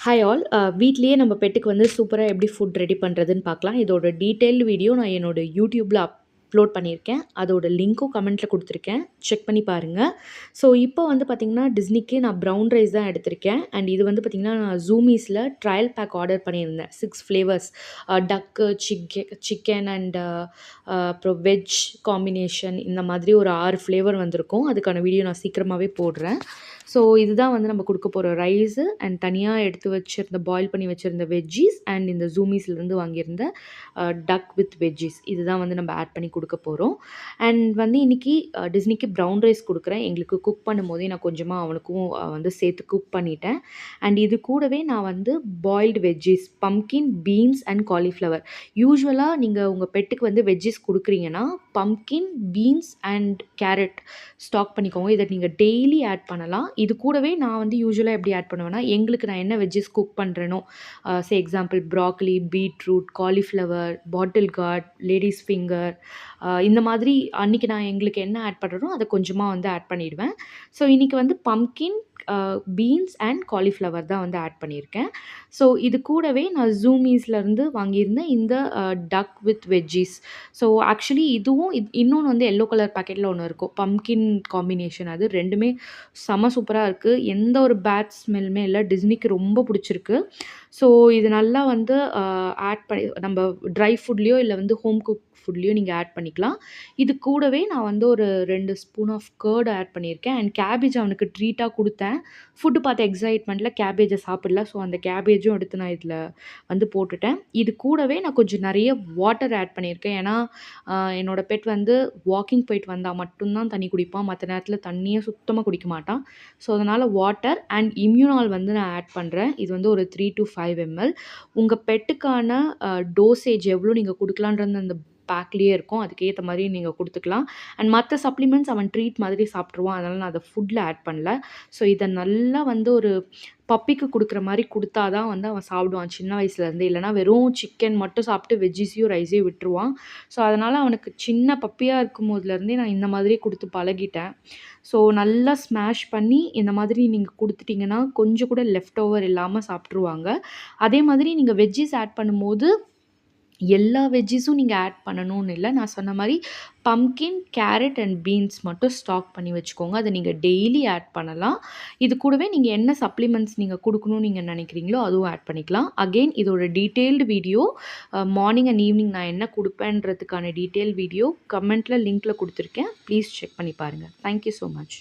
Hi all. வீட்லயே நம்ம பெட்டுக்கு வந்து சூப்பரா எப்படி ஃபுட் ரெடி பண்ணுறதுன்னு பார்க்கலாம். இதோட டீட்டெயில்டு வீடியோ நான் என்னோட யூடியூப்ல அப்லோட் பண்ணியிருக்கேன். அதோட லிங்க்கும் கமெண்ட்ல குடுத்துருக்கேன். செக் பண்ணி பாருங்க. ஸோ இப்போ வந்து பார்த்தீங்கன்னா, டிஸ்னிக்கு நான் ப்ரவுன் ரைஸ் தான் எடுத்திருக்கேன். அண்ட் இது வந்து பார்த்தீங்கன்னா, நான் Zoomies ட்ரையல் பேக் ஆர்டர் பண்ணியிருந்தேன். 6 ஃப்ளேவர்ஸ் டக்கு, சிக்கன் அண்ட் அப்புறம் வெஜ் காம்பினேஷன் இந்த மாதிரி ஒரு 6 ஃப்ளேவர் வந்திருக்கும். அதுக்கான வீடியோ நான் சீக்கிரமாவே போடுறேன். ஸோ இதுதான் வந்து நம்ம குடுக்க போற ரைஸு அண்ட் தனியா எடுத்து வச்சிருந்த பாயில் பண்ணி வச்சிருந்த வெஜ்ஜீஸ் அண்ட் இந்த Zoomiesலேருந்து வாங்கியிருந்த டக் வித் வெஜ்ஜீஸ் இதுதான் வந்து நம்ம ஆட் பண்ணி குடுக்க போறோம். அண்ட் வந்து இன்னைக்கு டிஸ்னிக்கு ப்ரவுன் ரைஸ் குடுக்குறேன். எங்களுக்கு குக் பண்ணும்போதே நான் கொஞ்சமா அவனுக்கும் வந்து சேர்த்து குக் பண்ணிட்டேன். அண்ட் இது கூடவே நான் வந்து boiled veggies, pumpkin, beans and cauliflower. யூசுவலா நீங்க உங்க பெட்டுக்கு வந்து வெஜ்ஜீஸ் குடுக்குறீங்கன்னா, pumpkin, beans and carrot stock பண்ணிக்கோங்க. இத நீங்க டெய்லி ஆட் பண்ணலாம். இது கூடவே நான் வந்து யூசுவலா எப்படி ஆட் பண்ணுவேன்னா, எங்களுக்கு நான் என்ன வெஜ்ஜீஸ் குக் பண்றேனோ, example broccoli, beetroot, cauliflower, bottle gourd, ladies finger இந்த மாதிரி அன்னைக்கு நான் எங்களுக்கு என்ன ஆட் பண்றேனோ, அத கொஞ்சமா வந்து ஆட் பண்ணிடுவேன். ஸோ இன்னைக்கு வந்து பம்ப்கின், பீன்ஸ் அண்ட் காலிஃப்ளவர் தான் வந்து ஆட் பண்ணியிருக்கேன். ஸோ இது கூடவே நான் Zoomiesலேருந்து வாங்கியிருந்த இந்த டக் வித் வெஜ்ஜீஸ். ஸோ ஆக்சுவலி இதுவும் இன்னொன்னு வந்து எல்லோ கலர் பாக்கெட்ல ஒண்ணு இருக்கும். பம்ப்கின் காம்பினேஷன் அது 2மே செம சூப்பரா இருக்கு. எந்த ஒரு பேட் ஸ்மெல்லுமே இல்ல. டிஸ்னிக்கு ரொம்ப புடிச்சிருக்கு. ஸோ இது நல்லா வந்து ஆட் பண்ணி நம்ம ட்ரை ஃபுட்லயோ இல்ல வந்து ஹோம் குக் ஃபுட்லயோ நீங்க ஆட் பண்ணிக்கலாம். இது கூடவே நான் வந்து ஒரு 2 ஸ்பூன் ஆஃப் கர்ட் ஆட் பண்ணியிருக்கேன். அண்ட் கேபேஜ் அவனுக்கு ட்ரீட்டா குடுத்தேன். ஃபுட் பார்த்த எக்ஸைட்மெண்ட்ல கேபேஜ சாப்பிடல. ஸோ அந்த கேபேஜும் எடுத்து நான் இதுல வந்து போட்டுட்டேன். இது கூடவே நான் கொஞ்சம் நெறைய வாட்டர் ஆட் பண்ணியிருக்கேன். ஏன்னா, என்னோட பெட் வந்து வாக்கிங் போயிட்டு வந்தா மட்டும் தான் தண்ணி குடிப்பான். மத்த நேரத்தில தண்ணியே சுத்தமா குடிக்க மாட்டான். ஸோ அதனால வாட்டர் அண்ட் இம்யூனால் வந்து நான் ஆட் பண்றேன். இது வந்து ஒரு 3 to 5 ml. உங்க பெட்டுக்கான டோசேஜ் எவ்வளோ நீங்க குடுக்கலான்றது அந்த பேக்லயே இருக்கும். அதுக்கேத்த மாரி நீங்க குடுத்துக்கலாம். அண்ட் மத்த சப்ளிமெண்ட்ஸ் அவன் ட்ரீட் மாதிரி சாப்ட்டுருவான். அதனால நான் அத ஃபுட்ல ஆட் பண்ணல. ஸோ இத நல்லா வந்து ஒரு பப்பிக்கு குடுக்குற மாரி குடுத்தா தான் வந்து அவன் சாப்பிடுவான் சின்ன வயசுலேருந்தே. இல்லன்னா வெறும் சிக்கன் மட்டும் சாப்பிட்டு வெஜ்ஜீஸையும், ரைஸையும் விட்டுருவான். ஸோ அதனால அவனுக்கு சின்ன பப்பியா இருக்கும்போதுலேருந்தே நான் இந்த மாதிரி குடுத்து பழகிட்டேன். ஸோ நல்லா ஸ்மாஷ் பண்ணி இந்த மாதிரி நீங்க குடுத்துட்டீங்கன்னா, கொஞ்சம் கூட லெஃப்ட் ஓவர் இல்லாம சாப்ட்டுருவாங்க. அதே மாதிரி நீங்க வெஜ்ஜீஸ் ஆட் பண்ணும்போது, எல்லா வெஜ்ஜீஸும் நீங்க ஆட் பண்ணணும்னு இல்ல. நான் சொன்ன மாரி பம்ப்கின், கேரட் அண்ட் பீன்ஸ் மட்டும் ஸ்டாக் பண்ணி வச்சுக்கோங்க. அத நீங்க டெய்லி ஆட் பண்ணலாம். இது கூடவே நீங்க என்ன சப்ளிமெண்ட்ஸ் நீங்க குடுக்கணும்னு நீங்க நெனைக்கிறீங்களோ, அதுவும் ஆட் பண்ணிக்கலாம். அகைன் இதோட detailed video morning and evening நான் என்ன குடுப்பேன்றதுக்கான டீட்டெயில் வீடியோ கமெண்ட்ல லிங்க்ல குடுத்துருக்கேன். ப்ளீஸ் செக் பண்ணி பாருங்க. Thank you so much.